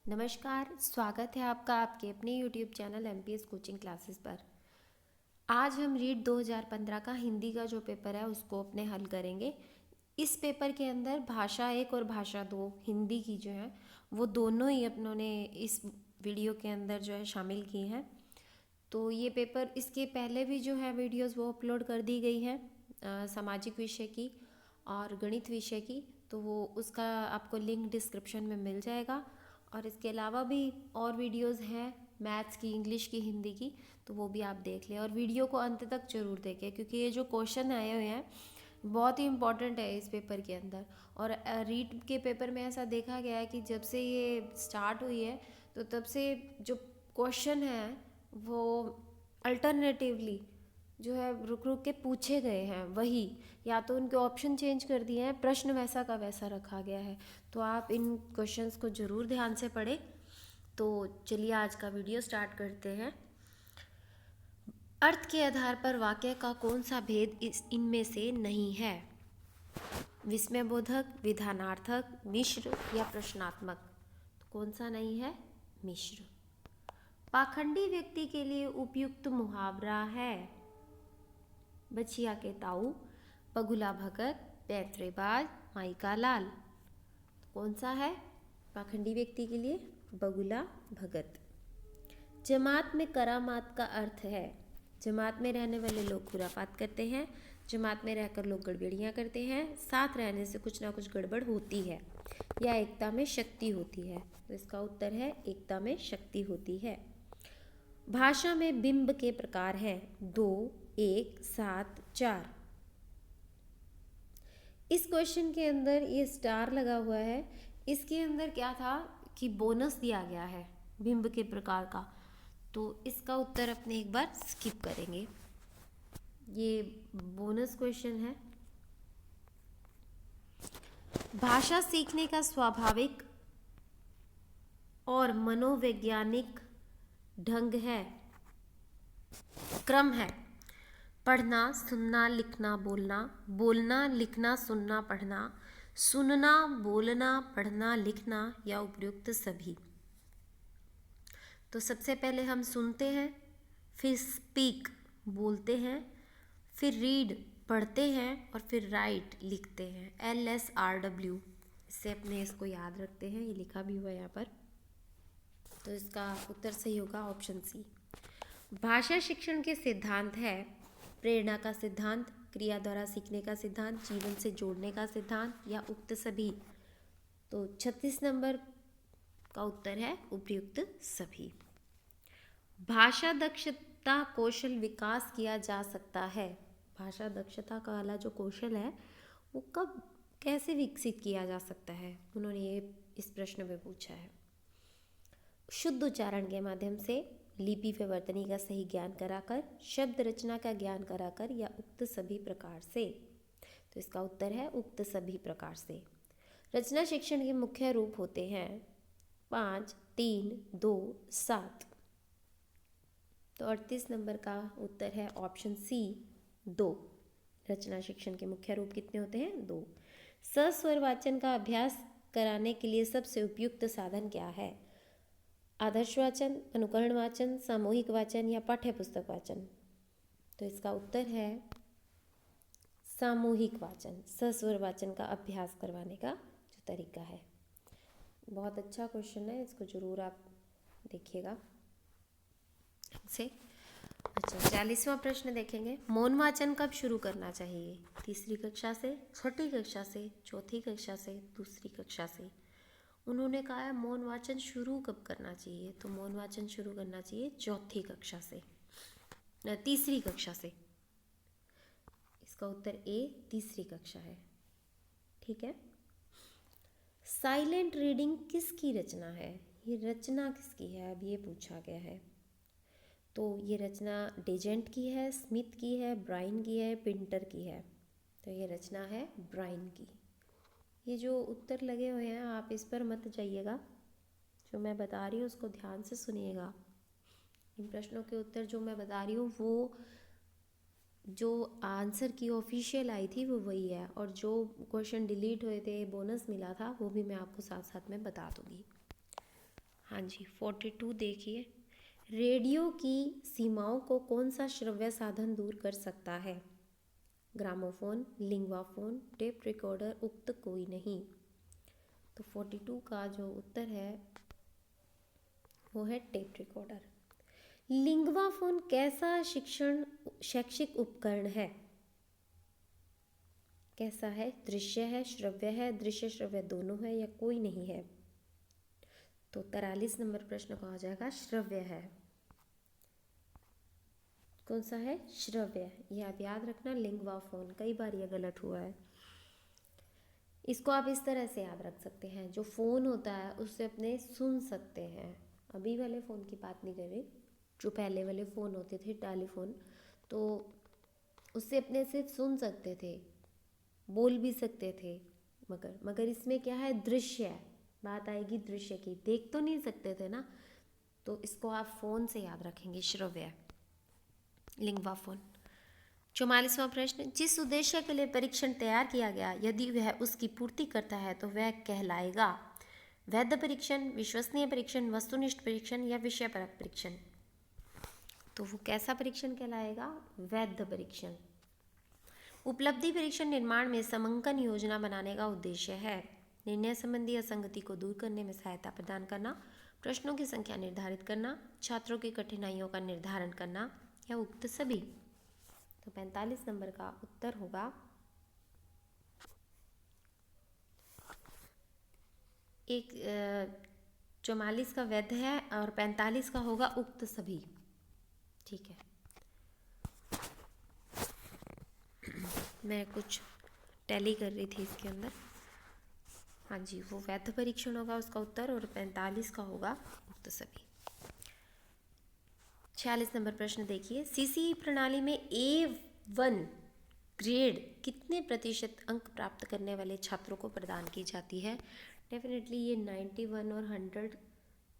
नमस्कार, स्वागत है आपका आपके अपने YouTube channel MPS coaching classes पर। आज हम रीड 2015 का हिंदी का जो पेपर है उसको अपने हल करेंगे। इस पेपर के अंदर भाषा 1 और भाषा 2 हिंदी की जो है वो दोनों ही अपनों ने इस वीडियो के अंदर जो है शामिल की हैं। तो ये पेपर इसके पहले भी जो है वीडियोस वो अपलोड कर दी गई हैं सामाजिक विषय की और गणित विषय की। तो वो उसका आपको लिंक डिस्क्रिप्शन में मिल जाएगा। और इसके अलावा भी और वीडियोस हैं मैथ्स की, इंग्लिश की, हिंदी की, तो वो भी आप देख लें और वीडियो को अंत तक जरूर देखें क्योंकि ये जो क्वेश्चन आए हुए हैं बहुत ही इम्पॉर्टेंट है इस पेपर के अंदर। और रीट के पेपर में ऐसा देखा गया है कि जब से ये स्टार्ट हुई है तो तब से जो क्वेश्चन है वो अल्टरनेटिवली जो है रुक रुक के पूछे गए हैं, वही या तो उनके ऑप्शन चेंज कर दिए हैं, प्रश्न वैसा का वैसा रखा गया है। तो आप इन क्वेश्चंस को ज़रूर ध्यान से पढ़ें। तो चलिए आज का वीडियो स्टार्ट करते हैं। अर्थ के आधार पर वाक्य का कौन सा भेद इनमें से नहीं है? विस्मयबोधक, विधानार्थक, मिश्र या प्रश्नात्मक? तो कौन सा नहीं है? मिश्र। पाखंडी व्यक्ति के लिए उपयुक्त मुहावरा है बछिया के ताऊ, पगुला भगत, पैतरेबाज, माई का लाल। कौन सा है पाखंडी व्यक्ति के लिए? बगुला भगत। जमात में करामात का अर्थ है जमात में रहने वाले लोग खुरापात करते हैं, जमात में रहकर लोग गड़बड़ियाँ करते हैं, साथ रहने से कुछ ना कुछ गड़बड़ होती है, या एकता में शक्ति होती है। तो इसका उत्तर है एकता में शक्ति होती है। भाषा में बिंब के प्रकार हैं 2, 1, 7, 4। इस क्वेश्चन के अंदर ये स्टार लगा हुआ है, इसके अंदर क्या था कि बोनस दिया गया है बिंब के प्रकार का। तो इसका उत्तर अपने एक बार स्किप करेंगे, ये बोनस क्वेश्चन है। भाषा सीखने का स्वाभाविक और मनोवैज्ञानिक ढंग है, क्रम है पढ़ना, सुनना, लिखना, बोलना, बोलना, लिखना, सुनना, पढ़ना, सुनना, बोलना, पढ़ना, लिखना या उपयुक्त सभी। तो सबसे पहले हम सुनते हैं, फिर स्पीक बोलते हैं, फिर रीड पढ़ते हैं और फिर राइट लिखते हैं। LSRW, इससे अपने इसको याद रखते हैं, ये लिखा भी हुआ है यहाँ पर। तो इसका उत्तर सही होगा ऑप्शन सी। भाषा शिक्षण के सिद्धांत है प्रेरणा का सिद्धांत, क्रिया द्वारा सीखने का सिद्धांत, जीवन से जोड़ने का सिद्धांत या उक्त सभी। तो 36 नंबर का उत्तर है उपयुक्त सभी। भाषा दक्षता कौशल विकास किया जा सकता है। भाषा दक्षता का वाला जो कौशल है वो कब कैसे विकसित किया जा सकता है, उन्होंने ये इस प्रश्न में पूछा है। शुद्ध उच्चारण के माध्यम से, लिपि विवर्तनी का सही ज्ञान कराकर, शब्द रचना का ज्ञान कराकर या उक्त सभी प्रकार से। तो इसका उत्तर है उक्त सभी प्रकार से। रचना शिक्षण के मुख्य रूप होते हैं 5, 3, 2, 7। तो 38 नंबर का उत्तर है ऑप्शन सी 2। रचना शिक्षण के मुख्य रूप कितने होते हैं? 2। सस्वर वाचन का अभ्यास कराने के लिए सबसे उपयुक्त साधन क्या है? आदर्श वाचन, अनुकरण वाचन, सामूहिक वाचन या पाठ्य पुस्तक वाचन। तो इसका उत्तर है सामूहिक वाचन, सस्वर वाचन का अभ्यास करवाने का जो तरीका है। बहुत अच्छा क्वेश्चन है, इसको जरूर आप देखिएगा से। अच्छा, 40वां प्रश्न देखेंगे। मौन वाचन कब शुरू करना चाहिए? तीसरी कक्षा से, छठी कक्षा से, चौथी कक्षा से, दूसरी कक्षा से। उन्होंने कहा है मौन वाचन शुरू कब करना चाहिए? तो मौन वाचन शुरू करना चाहिए चौथी कक्षा से, तीसरी कक्षा से। इसका उत्तर ए तीसरी कक्षा है। ठीक है। साइलेंट रीडिंग किसकी रचना है? ये रचना किसकी है अब ये पूछा गया है। तो ये रचना डेजेंट की है, स्मिथ की है, ब्राइन की है, पिंटर की है। तो ये रचना है ब्राइन की। ये जो उत्तर लगे हुए हैं आप इस पर मत जाइएगा, जो मैं बता रही हूँ उसको ध्यान से सुनिएगा। इन प्रश्नों के उत्तर जो मैं बता रही हूँ वो जो आंसर की ऑफिशियल आई थी वो वही है, और जो क्वेश्चन डिलीट हुए थे, बोनस मिला था, वो भी मैं आपको साथ साथ में बता दूँगी। हाँ जी 42 देखिए, रेडियो की सीमाओं को कौन सा श्रव्य साधन दूर कर सकता है? ग्रामोफोन, लिंग्वाफोन, टेप रिकॉर्डर, उक्त कोई नहीं। तो 42 का जो उत्तर है वो है टेप रिकॉर्डर। लिंग्वाफोन कैसा शैक्षिक उपकरण है? कैसा है? दृश्य है, श्रव्य है, दृश्य श्रव्य दोनों है या कोई नहीं है? तो 43 नंबर प्रश्न का हो जाएगा श्रव्य है। कौन सा है? श्रव्य। यह आप याद रखना, लिंग्वाफोन, कई बार यह गलत हुआ है। इसको आप इस तरह से याद रख सकते हैं, जो फ़ोन होता है उससे अपने सुन सकते हैं। अभी वाले फ़ोन की बात नहीं कर रही, जो पहले वाले फ़ोन होते थे टेलीफोन, तो उससे अपने सिर्फ सुन सकते थे, बोल भी सकते थे। मगर इसमें क्या है? दृश्य है। बात आएगी दृश्य की, देख तो नहीं सकते थे ना, तो इसको आप फ़ोन से याद रखेंगे, श्रव्य, लिंग्वाफोन। 44वां प्रश्न, जिस उद्देश्य के लिए परीक्षण तैयार किया गया यदि वह उसकी पूर्ति करता है तो वह कहलाएगा वैध परीक्षण, विश्वसनीय परीक्षण, वस्तुनिष्ठ परीक्षण या विषयपरक परीक्षण? तो वो कैसा परीक्षण कहलाएगा? वैध परीक्षण। उपलब्धि परीक्षण निर्माण में समंकन योजना बनाने का उद्देश्य है। निर्णय संबंधी असंगति को दूर करने में सहायता प्रदान करना, प्रश्नों की संख्या निर्धारित करना, छात्रों की कठिनाइयों का निर्धारण करना या उक्त सभी? तो 45 नंबर का उत्तर होगा एक 44 का वैध है और 45 का होगा उक्त सभी। ठीक है, मैं कुछ टैली कर रही थी इसके अंदर। हाँ जी, वो वैध परीक्षण होगा उसका उत्तर, और 45 का होगा उक्त सभी। 46 नंबर प्रश्न देखिए, सीसीई प्रणाली में A1 ग्रेड कितने प्रतिशत अंक प्राप्त करने वाले छात्रों को प्रदान की जाती है? डेफिनेटली ये 91 और 100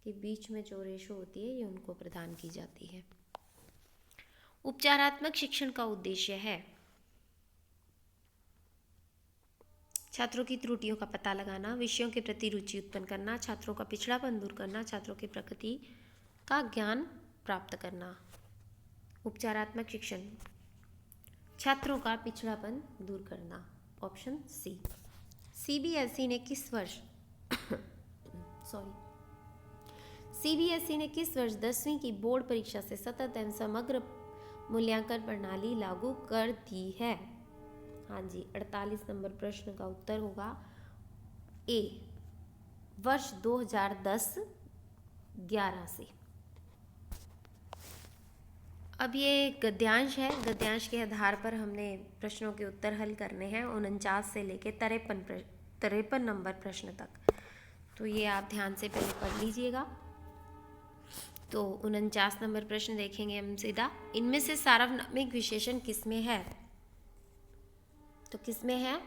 के बीच में जो रेशो होती है ये उनको प्रदान की जाती है। उपचारात्मक शिक्षण का उद्देश्य है छात्रों की त्रुटियों का पता लगाना, विषयों के प्रति रुचि उत्पन्न करना, छात्रों का पिछड़ापन दूर करना, छात्रों की प्रकृति का ज्ञान प्राप्त करना। उपचारात्मक शिक्षण, छात्रों का पिछड़ापन दूर करना, ऑप्शन सी। सीबीएसई ने किस वर्ष सीबीएसई ने किस वर्ष 10वीं की बोर्ड परीक्षा से सतत एवं समग्र मूल्यांकन प्रणाली लागू कर दी है? हाँ जी, 48 नंबर प्रश्न का उत्तर होगा ए, वर्ष 2010-11 से। अब ये गद्यांश है, गद्यांश के आधार पर हमने प्रश्नों के उत्तर हल करने हैं 49 से लेके 53 नंबर प्रश्न तक। तो ये आप ध्यान से पहले पढ़ लीजिएगा। तो 49 नंबर प्रश्न देखेंगे हम सीधा, इनमें से सार्वनामिक विशेषण किसमें है? तो किसमें है?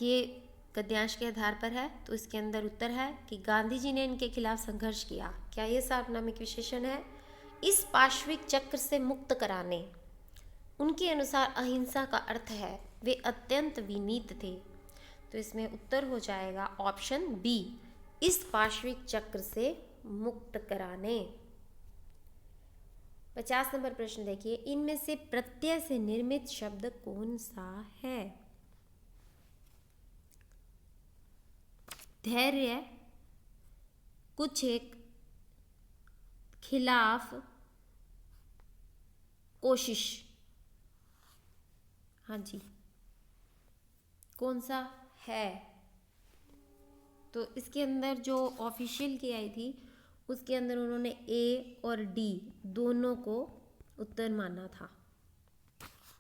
ये गद्यांश के आधार पर है, तो इसके अंदर उत्तर है कि गांधी जी ने इनके खिलाफ संघर्ष किया। क्या ये सार्वनामिक विशेषण है? इस पाश्विक चक्र से मुक्त कराने, उनके अनुसार अहिंसा का अर्थ है वे अत्यंत विनीत थे। तो इसमें उत्तर हो जाएगा ऑप्शन बी, इस पाश्विक चक्र से मुक्त कराने। 50 नंबर प्रश्न देखिए, इनमें से प्रत्यय से निर्मित शब्द कौन सा है? धैर्य, कुछ एक, खिलाफ, कोशिश। हाँ जी, कौन सा है? तो इसके अंदर जो ऑफिशियल की आई थी उसके अंदर उन्होंने ए और डी दोनों को उत्तर माना था।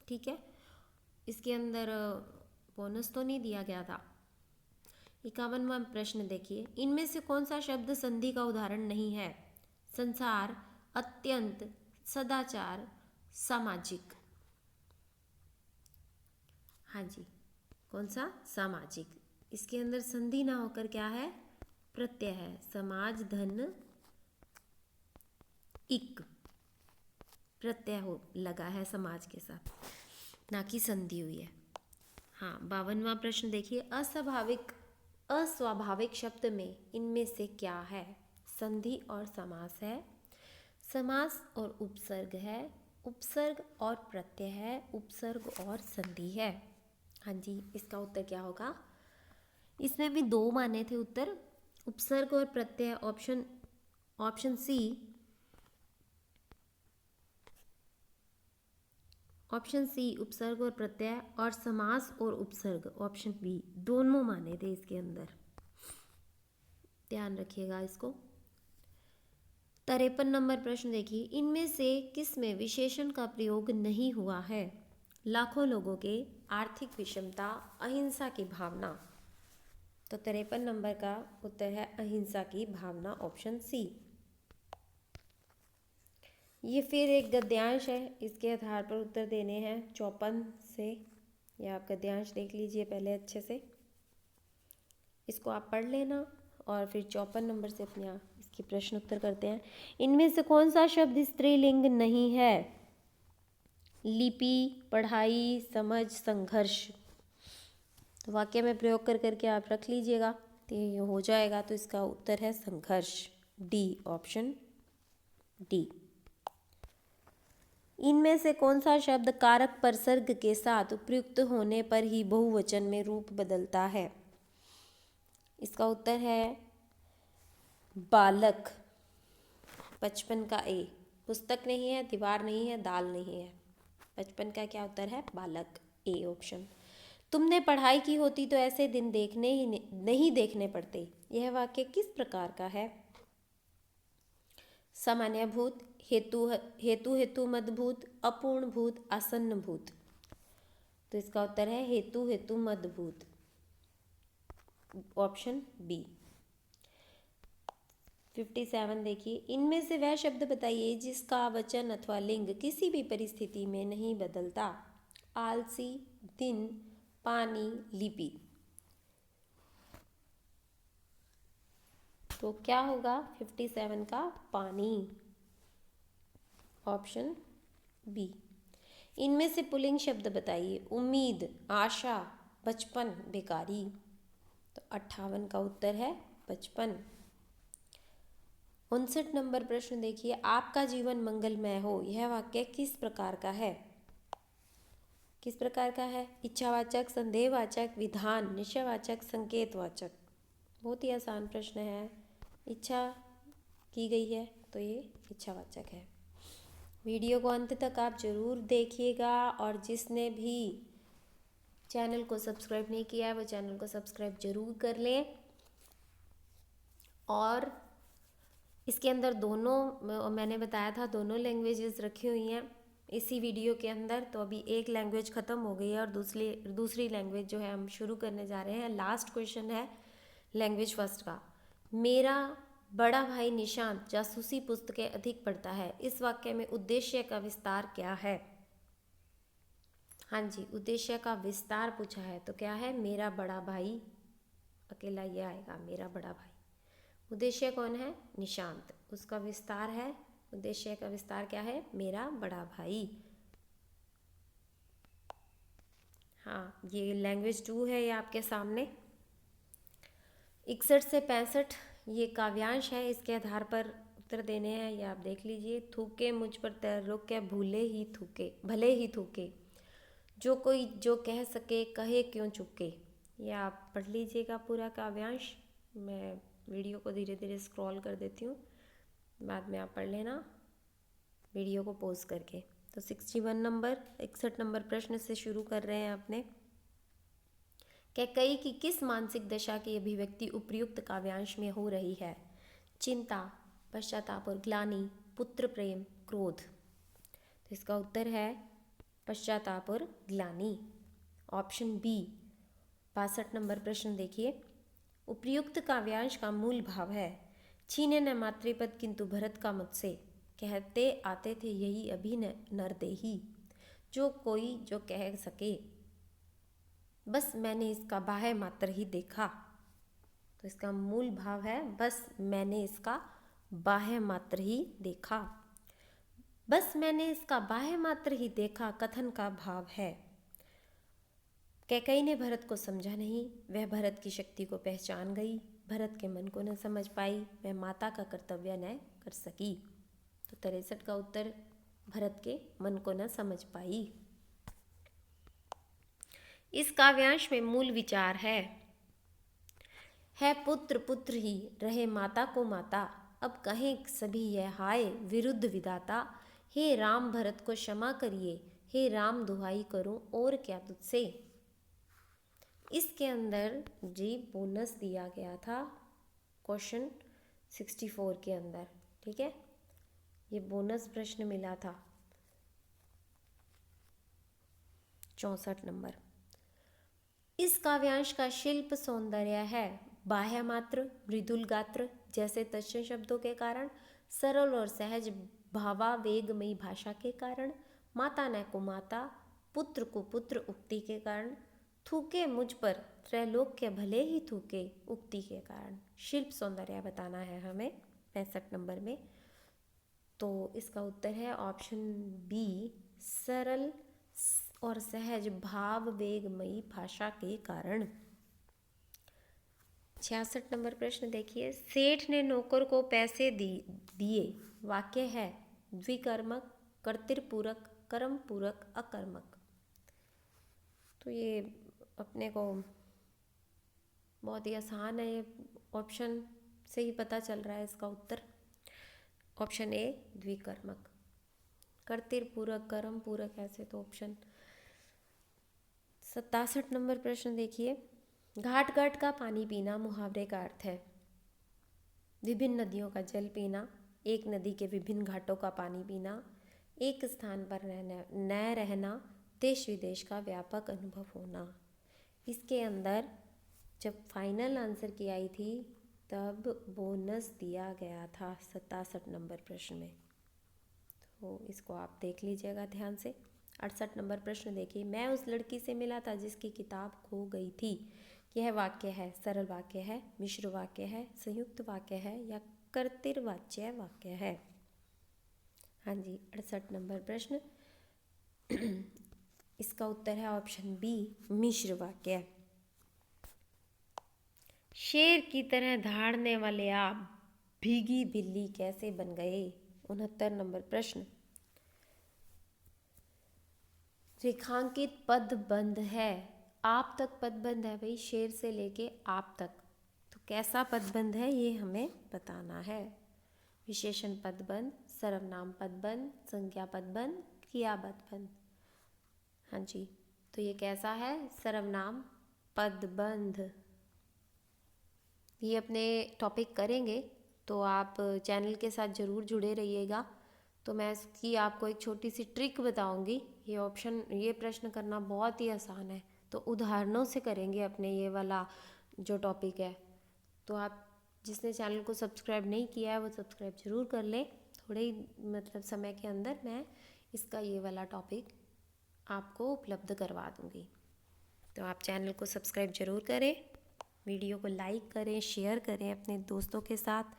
ठीक है, इसके अंदर बोनस तो नहीं दिया गया था। 51वां प्रश्न देखिए, इनमें से कौन सा शब्द संधि का उदाहरण नहीं है? संसार, अत्यंत, सदाचार, सामाजिक। हाँ जी, कौन सा? सामाजिक। इसके अंदर संधि ना होकर क्या है? प्रत्यय है। समाज, धन, इक, प्रत्यय हो लगा है समाज के साथ, ना कि संधि हुई है। हाँ, 52वां प्रश्न देखिए, अस्वाभाविक शब्द में इनमें से क्या है? संधि और समास है, समास और उपसर्ग है, उपसर्ग और प्रत्यय है, उपसर्ग और संधि है। हाँ जी, इसका उत्तर क्या होगा? इसमें भी दो माने थे उत्तर, उपसर्ग और प्रत्यय, ऑप्शन सी, उपसर्ग और प्रत्यय, और समास और उपसर्ग ऑप्शन बी, दोनों माने थे इसके अंदर। ध्यान रखिएगा इसको। 53 नंबर प्रश्न देखिए, इनमें से किस में विशेषण का प्रयोग नहीं हुआ है? लाखों लोगों के आर्थिक विषमता, अहिंसा की भावना। तो 53 नंबर का उत्तर है अहिंसा की भावना, ऑप्शन सी। ये फिर एक गद्यांश है, इसके आधार पर उत्तर देने हैं 54 से। या आप गद्यांश देख लीजिए पहले अच्छे से, इसको आप पढ़ लेना और फिर 54 नंबर से अपने इसकी प्रश्न उत्तर करते हैं। इनमें से कौन सा शब्द स्त्रीलिंग नहीं है? लिपि, पढ़ाई, समझ, संघर्ष। तो वाक्य में प्रयोग कर करके आप रख लीजिएगा, तो ये हो जाएगा। तो इसका उत्तर है संघर्ष, डी, ऑप्शन डी। इनमें से कौन सा शब्द कारक परसर्ग के साथ प्रयुक्त होने पर ही बहुवचन में रूप बदलता है? इसका उत्तर है बालक, 55 का ए। पुस्तक नहीं है, दीवार नहीं है, दाल नहीं है। 55 का क्या उत्तर है? बालक, ए ऑप्शन। तुमने पढ़ाई की होती तो ऐसे दिन देखने ही नहीं देखने पड़ते। यह वाक्य किस प्रकार का है? सामान्य भूत, हेतु मदभूत, अपूर्ण भूत, आसन्न भूत। तो इसका उत्तर है हेतु मदभूत, ऑप्शन बी। 57 देखिए, इनमें से वह शब्द बताइए जिसका वचन अथवा लिंग किसी भी परिस्थिति में नहीं बदलता। आलसी, दिन, पानी, लिपि। तो क्या होगा 57 का? पानी, ऑप्शन बी। इनमें से पुल्लिंग शब्द बताइए। उम्मीद, आशा, बचपन, बेकारी। तो 58 का उत्तर है 55। 59 नंबर प्रश्न देखिए, आपका जीवन मंगलमय हो। यह वाक्य किस प्रकार का है? किस प्रकार का है? इच्छावाचक, संदेहवाचक, विधान, निश्चयवाचक, संकेतवाचक। बहुत ही आसान प्रश्न है, इच्छा की गई है तो ये इच्छावाचक है। वीडियो को अंत तक आप जरूर देखिएगा, और जिसने भी चैनल को सब्सक्राइब नहीं किया है वो चैनल को सब्सक्राइब जरूर कर लें। और इसके अंदर दोनों, मैंने बताया था दोनों लैंग्वेजेस रखी हुई हैं इसी वीडियो के अंदर। तो अभी एक लैंग्वेज ख़त्म हो गई है और दूसरी लैंग्वेज जो है हम शुरू करने जा रहे हैं। लास्ट क्वेश्चन है लैंग्वेज फर्स्ट का। मेरा बड़ा भाई निशांत जासूसी पुस्तकें अधिक पढ़ता है। इस वाक्य में उद्देश्य का विस्तार क्या है? हाँ जी, उद्देश्य का विस्तार पूछा है तो क्या है? मेरा बड़ा भाई, अकेला ये आएगा, मेरा बड़ा भाई। उद्देश्य कौन है? निशांत। उसका विस्तार है, उद्देश्य का विस्तार क्या है? मेरा बड़ा भाई। हाँ, ये लैंग्वेज 2 है, ये आपके सामने। 61 से 65 ये काव्यांश है, इसके आधार पर उत्तर देने हैं, ये आप देख लीजिए। थूके मुझ पर त्रैलोक्य भले ही थूके, जो कोई जो कह सके कहे क्यों चुके। ये आप पढ़ लीजिएगा पूरा काव्यांश। मैं वीडियो को धीरे धीरे स्क्रॉल कर देती हूँ, बाद में आप पढ़ लेना वीडियो को पॉज करके। तो 61 नंबर प्रश्न से शुरू कर रहे हैं अपने। कैकेयी की किस मानसिक दशा की अभिव्यक्ति उपर्युक्त काव्यांश में हो रही है? चिंता, पश्चाताप और ग्लानि, पुत्र प्रेम, क्रोध। तो इसका उत्तर है पश्चाताप और ग्लानि, ऑप्शन बी। 62 नंबर प्रश्न देखिए, उपर्युक्त काव्यांश का मूल भाव है। छीने न मातृपद किंतु भरत का मुझसे, कहते आते थे यही अभी नरदेही, जो कोई जो कह सके बस मैंने इसका बाह्य मात्र ही देखा। तो इसका मूल भाव है बस मैंने इसका बाह्य मात्र ही देखा। बस मैंने इसका बाह्य मात्र ही देखा कथन का भाव है। कैकेयी ने भरत को समझा नहीं, वह भरत की शक्ति को पहचान गई। भरत के मन को न समझ पाई, वह माता का कर्तव्य न कर सकी। तो 63 का उत्तर भरत के मन को न समझ पाई। इस काव्यांश में मूल विचार है पुत्र पुत्र ही रहे माता को माता, अब कहें सभी यह हाय विरुद्ध विधाता। हे राम भरत को क्षमा करिए, हे राम दुहाई करूं और क्या तुझसे। इसके अंदर जी बोनस दिया गया था क्वेश्चन 64 के अंदर, ठीक है, ये बोनस प्रश्न मिला था 64 नंबर। इस काव्यांश का शिल्प सौंदर्य है बाह्य मात्र, मृदुल गात्र जैसे तत्सम शब्दों के कारण, सरल और सहज भावावेगमयी भाषा के कारण, माता न को माता, पुत्र को पुत्र उक्ति के कारण, थूके मुझ पर त्रैलोक्य भले ही थूके उक्ति के कारण। शिल्प सौंदर्य बताना है हमें 65 नंबर में। तो इसका उत्तर है ऑप्शन बी, सरल और सहज भाव वेगमयी भाषा के कारण। 66 नंबर प्रश्न देखिए, सेठ ने नौकर को पैसे दिए, वाक्य है द्विकर्मक, कर्तृपूरक, कर्मपूरक, अकर्मक। तो ये अपने को बहुत ही आसान है, ये ऑप्शन से ही पता चल रहा है इसका उत्तर। ऑप्शन ए द्विकर्मक, कर्तृपूरक, कर्मपूरक ऐसे तो ऑप्शन। 67 नंबर प्रश्न देखिए, घाट घाट का पानी पीना मुहावरे का अर्थ है विभिन्न नदियों का जल पीना, एक नदी के विभिन्न घाटों का पानी पीना, एक स्थान पर न रहना, देश विदेश का व्यापक अनुभव होना। इसके अंदर जब फाइनल आंसर की आई थी तब बोनस दिया गया था 67 नंबर प्रश्न में, तो इसको आप देख लीजिएगा ध्यान से। 68 नंबर प्रश्न देखिए, मैं उस लड़की से मिला था जिसकी किताब खो गई थी। यह वाक्य है सरल वाक्य है, मिश्र वाक्य है, संयुक्त वाक्य है या कर्तृवाच्य वाक्य है। हाँ जी, 68 नंबर प्रश्न इसका उत्तर है ऑप्शन बी, मिश्र वाक्य। शेर की तरह धाड़ने वाले आप भीगी बिल्ली कैसे बन गए। 69 नंबर प्रश्न, रेखांकित पदबंध है, आप तक पदबंध है भाई, शेर से लेके आप तक, तो कैसा पदबंध है ये हमें बताना है। विशेषण पदबंध, सर्वनाम पदबंध, संज्ञा पदबंध, क्रिया पदबंध। हाँ जी, तो ये कैसा है, सर्वनाम पदबंध। ये अपने टॉपिक करेंगे तो आप चैनल के साथ ज़रूर जुड़े रहिएगा। तो मैं इसकी आपको एक छोटी सी ट्रिक बताऊंगी। ये प्रश्न करना बहुत ही आसान है, तो उदाहरणों से करेंगे अपने ये वाला जो टॉपिक है। तो आप जिसने चैनल को सब्सक्राइब नहीं किया है वो सब्सक्राइब ज़रूर कर लें। थोड़े ही मतलब समय के अंदर मैं इसका ये वाला टॉपिक आपको उपलब्ध करवा दूँगी। तो आप चैनल को सब्सक्राइब ज़रूर करें, वीडियो को लाइक करें, शेयर करें अपने दोस्तों के साथ।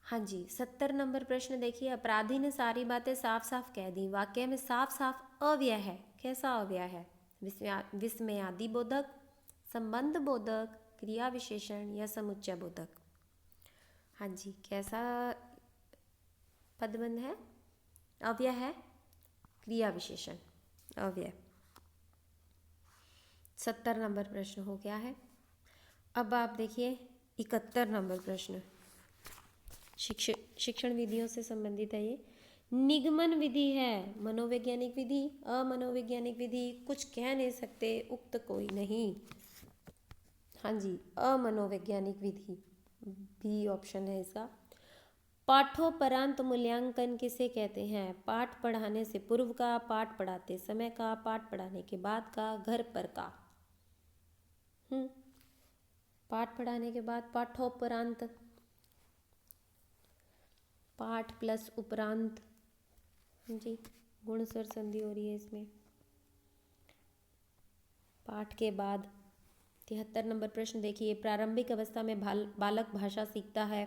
हाँ जी, 70 नंबर प्रश्न देखिए, अपराधी ने सारी बातें साफ साफ कह दी, वाक्य में साफ साफ अव्यय है, कैसा अव्यय है, विस्मयादि बोधक, संबंध बोधक, क्रिया विशेषण या समुच्चय बोधक। हाँ जी, कैसा पदबंध है, अव्यय है, क्रिया विशेषण अव्यय। 70 नंबर प्रश्न हो गया है। अब आप देखिए 71 नंबर प्रश्न, शिक्षण विधियों से संबंधित है ये। निगमन विधि है मनोवैज्ञानिक विधि, अमनोवैज्ञानिक विधि, कुछ कह नहीं सकते, उक्त कोई नहीं। हाँ जी, अमनोवैज्ञानिक विधि बी ऑप्शन है इसका। पाठोपरांत मूल्यांकन किसे कहते हैं, पाठ पढ़ाने से पूर्व का, पाठ पढ़ाते समय का, पाठ पढ़ाने के बाद का, घर पर का। पाठ पढ़ाने के बाद पाठोपरांत, पाठ प्लस उपरांत, जी गुण स्वर संधि हो रही है इसमें, पाठ के बाद। 73 नंबर प्रश्न देखिए, प्रारंभिक अवस्था में बालक भाषा सीखता है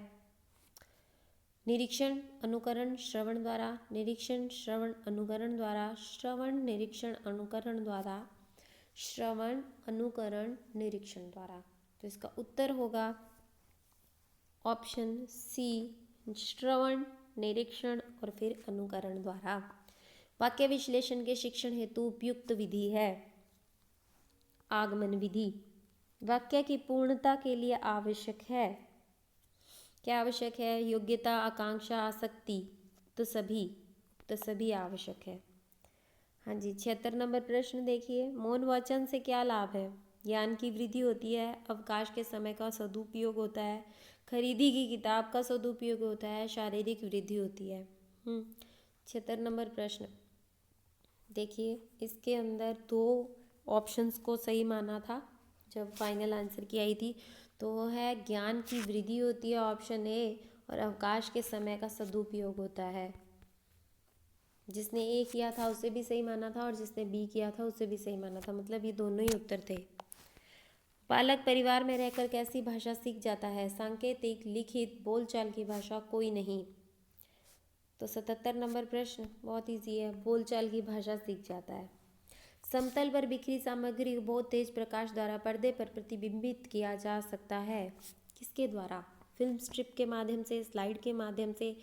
निरीक्षण अनुकरण श्रवण द्वारा, निरीक्षण श्रवण अनुकरण द्वारा, श्रवण निरीक्षण अनुकरण द्वारा, श्रवण अनुकरण निरीक्षण द्वारा। तो इसका उत्तर होगा ऑप्शन सी, श्रवण, निरीक्षण और फिर अनुकरण द्वारा। वाक्य विश्लेषण के शिक्षण हेतु उपयुक्त विधि है आगमन विधि। वाक्य की पूर्णता के लिए आवश्यक है, क्या आवश्यक है? योग्यता, आकांक्षा, आसक्ति, तो सभी आवश्यक है। हाँ जी, 76 नंबर प्रश्न देखिए, मौन वाचन से क्या लाभ है? ज्ञान की वृद्धि होती है, अवकाश के समय का सदुपयोग होता है, खरीदी की किताब का सदुपयोग होता है, शारीरिक वृद्धि होती है। 76 नंबर प्रश्न देखिए, इसके अंदर 2 ऑप्शंस को सही माना था जब फाइनल आंसर की आई थी, तो वो है ज्ञान की वृद्धि होती है ऑप्शन ए, और अवकाश के समय का सदुपयोग होता है। जिसने ए किया था उसे भी सही माना था और जिसने बी किया था उसे भी सही माना था, मतलब ये दोनों ही उत्तर थे। बालक परिवार में रहकर कैसी भाषा सीख जाता है? सांकेतिक, लिखित, बोलचाल की भाषा, कोई नहीं। तो 77 नंबर प्रश्न बहुत इजी है, बोलचाल की भाषा सीख जाता है। समतल पर बिखरी सामग्री को बहुत तेज प्रकाश द्वारा पर्दे पर प्रतिबिंबित किया जा सकता है, किसके द्वारा? फिल्म स्ट्रिप के माध्यम से, स्लाइड के माध्यम से,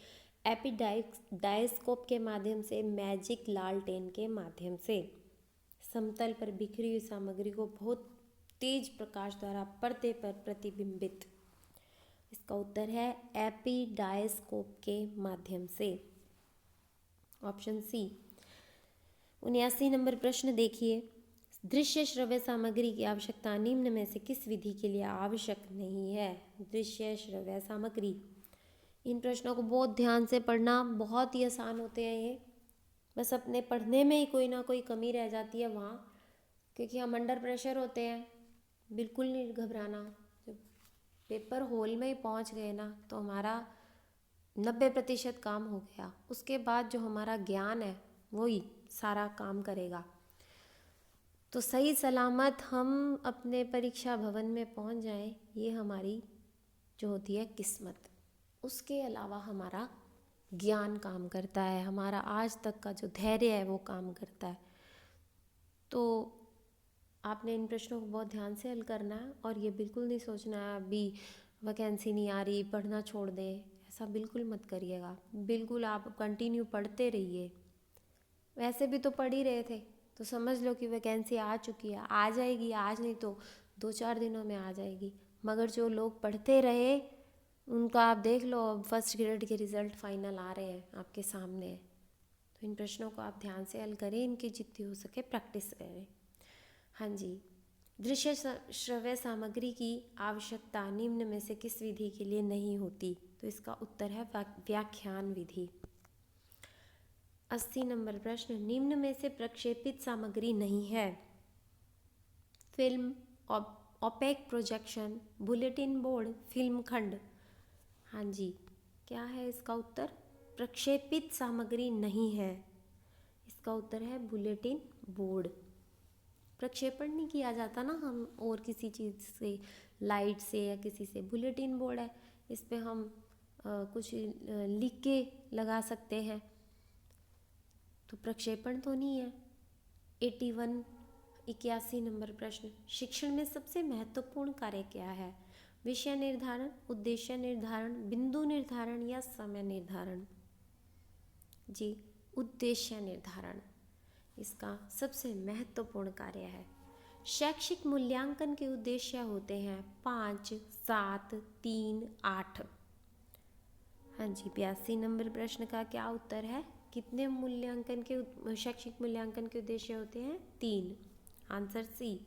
एपिडायस्कोप के माध्यम से, मैजिक लालटेन के माध्यम से। समतल पर बिखरी हुई सामग्री को बहुत तेज प्रकाश द्वारा पर्दे पर प्रतिबिंबित, इसका उत्तर है एपिडायस्कोप के माध्यम से, ऑप्शन सी। 79 नंबर प्रश्न देखिए, दृश्य श्रव्य सामग्री की आवश्यकता निम्न में से किस विधि के लिए आवश्यक नहीं है? दृश्य श्रव्य सामग्री, इन प्रश्नों को बहुत ध्यान से पढ़ना, बहुत ही आसान होते हैं ये, बस अपने पढ़ने में ही कोई ना कोई कमी रह जाती है वहाँ, क्योंकि हम अंडर प्रेशर होते हैं। बिल्कुल नहीं घबराना, जब पेपर हॉल में ही पहुँच गए ना तो हमारा 90% काम हो गया, उसके बाद जो हमारा ज्ञान है वही सारा काम करेगा। तो सही सलामत हम अपने परीक्षा भवन में पहुँच जाएं, ये हमारी जो होती है किस्मत। उसके अलावा हमारा ज्ञान काम करता है, हमारा आज तक का जो धैर्य है वो काम करता है। तो आपने इन प्रश्नों को बहुत ध्यान से हल करना है और ये बिल्कुल नहीं सोचना है अभी वैकेंसी नहीं आ रही पढ़ना छोड़ दें, ऐसा बिल्कुल मत करिएगा। बिल्कुल आप कंटिन्यू पढ़ते रहिए। वैसे भी तो पढ़ ही रहे थे, तो समझ लो कि वैकेंसी आ चुकी है, आ जाएगी, आज नहीं तो 2-4 दिनों में आ जाएगी। मगर जो लोग पढ़ते रहे उनका आप देख लो, अब फर्स्ट ग्रेड के रिज़ल्ट फाइनल आ रहे हैं आपके सामने। तो इन प्रश्नों को आप ध्यान से हल करें, इनकी जितनी हो सके प्रैक्टिस करें। हाँ जी, दृश्य श्रव्य सामग्री की आवश्यकता निम्न में से किस विधि के लिए नहीं होती? तो इसका उत्तर है व्याख्यान विधि। 80 नंबर प्रश्न, निम्न में से प्रक्षेपित सामग्री नहीं है? Film, opaque projection, bulletin board, film खंड। हाँ जी, क्या है इसका उत्तर? प्रक्षेपित सामग्री नहीं है, इसका उत्तर है बुलेटिन बोर्ड। प्रक्षेपण नहीं किया जाता ना हम और किसी चीज़ से, लाइट से या किसी से। बुलेटिन बोर्ड है, इस पे हम कुछ लिख के लगा सकते हैं, तो प्रक्षेपण तो नहीं है। 81 नंबर प्रश्न, शिक्षण में सबसे महत्वपूर्ण कार्य क्या है? विषय निर्धारण, उद्देश्य निर्धारण, बिंदु निर्धारण या समय निर्धारण? जी, उद्देश्य निर्धारण इसका सबसे महत्वपूर्ण कार्य है। शैक्षिक मूल्यांकन के उद्देश्य होते हैं 5, 7, 3, 8। हाँ जी, 82 नंबर प्रश्न का क्या उत्तर है? कितने मूल्यांकन के शैक्षिक मूल्यांकन के उद्देश्य होते हैं? 3, आंसर सी।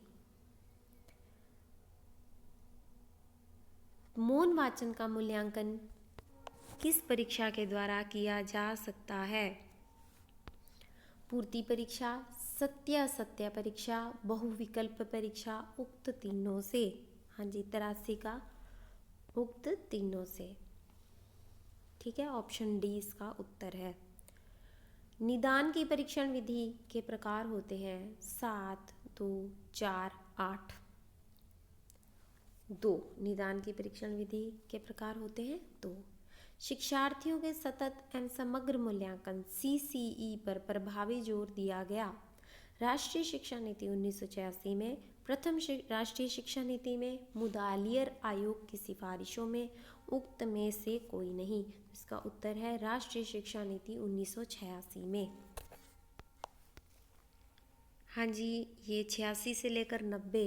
मौन वाचन का मूल्यांकन किस परीक्षा के द्वारा किया जा सकता है? पूर्ति परीक्षा, सत्य असत्य परीक्षा, बहुविकल्प परीक्षा, उक्त तीनों से। हाँ जी, 83 का उक्त तीनों से, ठीक है, ऑप्शन डी इसका उत्तर है। निदान की परीक्षण विधि के प्रकार होते हैं 7, 2, 4, 8। 2 निदान की परीक्षण विधि के प्रकार होते हैं 2। शिक्षार्थियों के सतत एवं समग्र मूल्यांकन CCE पर प्रभावी जोर दिया गया। राष्ट्रीय शिक्षा नीति 1986 में प्रथम राष्ट्रीय शिक्षा नीति में, मुदालियर आयोग की सिफारिशों में, उक्त में से कोई नहीं। इसका उत्तर है राष्ट्रीय शिक्षा नीति 1986 में। हाँ जी, ये 86 से लेकर 90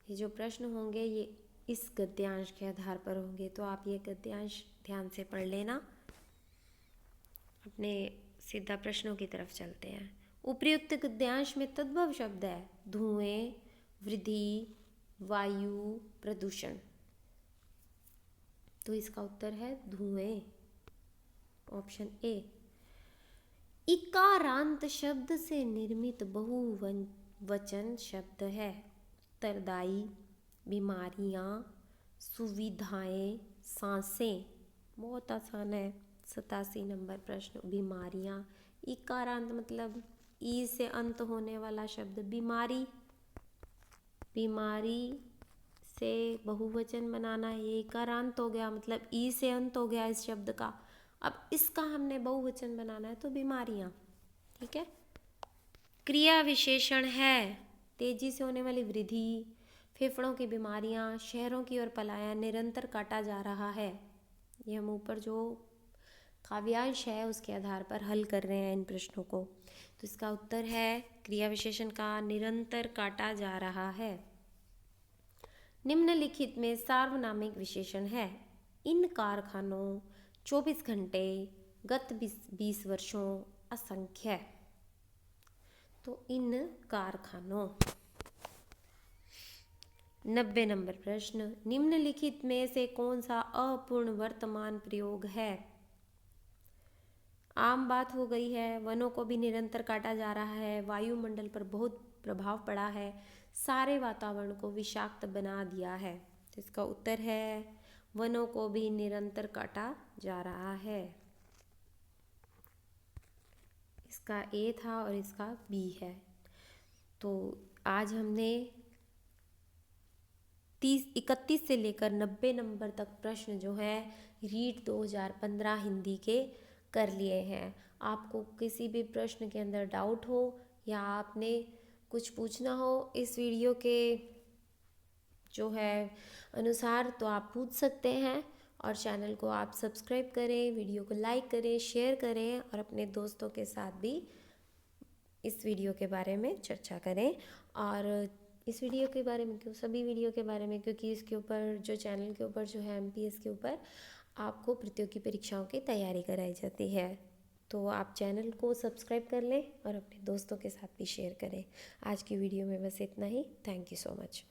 ये जो प्रश्न होंगे ये इस गद्यांश के आधार पर होंगे, तो आप ये गद्यांश ध्यान से पढ़ लेना। अपने सीधा प्रश्नों की तरफ चलते हैं। उपर्युक्त गद्यांश में तद्भव शब्द है धुएं, वृद्धि, वायु, प्रदूषण। तो इसका उत्तर है धुएं, ऑप्शन ए। इकारांत शब्द से निर्मित बहुवचन शब्द है उत्तरदायी, बीमारियां, सुविधाएं, सांसें। बहुत आसान है। 87 नंबर प्रश्न, बीमारियां। इकारांत मतलब ई से अंत होने वाला शब्द बीमारी, बीमारी से बहुवचन बनाना, ये इकारांत हो गया, मतलब ई से अंत हो गया इस शब्द का। अब इसका हमने बहुवचन बनाना है तो बीमारियां, ठीक है। क्रिया विशेषण है तेजी से होने वाली वृद्धि, फेफड़ों की बीमारियां, शहरों की ओर पलायन, निरंतर काटा जा रहा है। ये हम ऊपर जो काव्यांश है उसके आधार पर हल कर रहे हैं इन प्रश्नों को। तो इसका उत्तर है क्रिया विशेषण का निरंतर काटा जा रहा है। निम्नलिखित में सार्वनामिक विशेषण है इन कारखानों, 24 घंटे, गत 20 वर्षों, असंख्य। तो इन कारखानों। 90 नंबर प्रश्न, निम्नलिखित में से कौन सा अपूर्ण वर्तमान प्रयोग है। आम बात हो गई है, वनों को भी निरंतर काटा जा रहा है, वायुमंडल पर बहुत प्रभाव पड़ा है, सारे वातावरण को विषाक्त बना दिया है। तो इसका उत्तर है वनों को भी निरंतर काटा जा रहा है। इसका ए था और इसका बी है। तो आज हमने 31 से लेकर 90 नंबर तक प्रश्न जो है रीट 2015 हिंदी के कर लिए हैं। आपको किसी भी प्रश्न के अंदर डाउट हो या आपने कुछ पूछना हो इस वीडियो के जो है अनुसार तो आप पूछ सकते हैं। और चैनल को आप सब्सक्राइब करें, वीडियो को लाइक करें, शेयर करें और अपने दोस्तों के साथ भी इस वीडियो के बारे में चर्चा करें। और इस वीडियो के बारे में क्यों, सभी वीडियो के बारे में, क्योंकि इसके ऊपर जो चैनल के ऊपर जो है MPS के ऊपर आपको प्रतियोगी परीक्षाओं की तैयारी कराई जाती है। तो आप चैनल को सब्सक्राइब कर लें और अपने दोस्तों के साथ भी शेयर करें। आज की वीडियो में बस इतना ही। Thank you so much.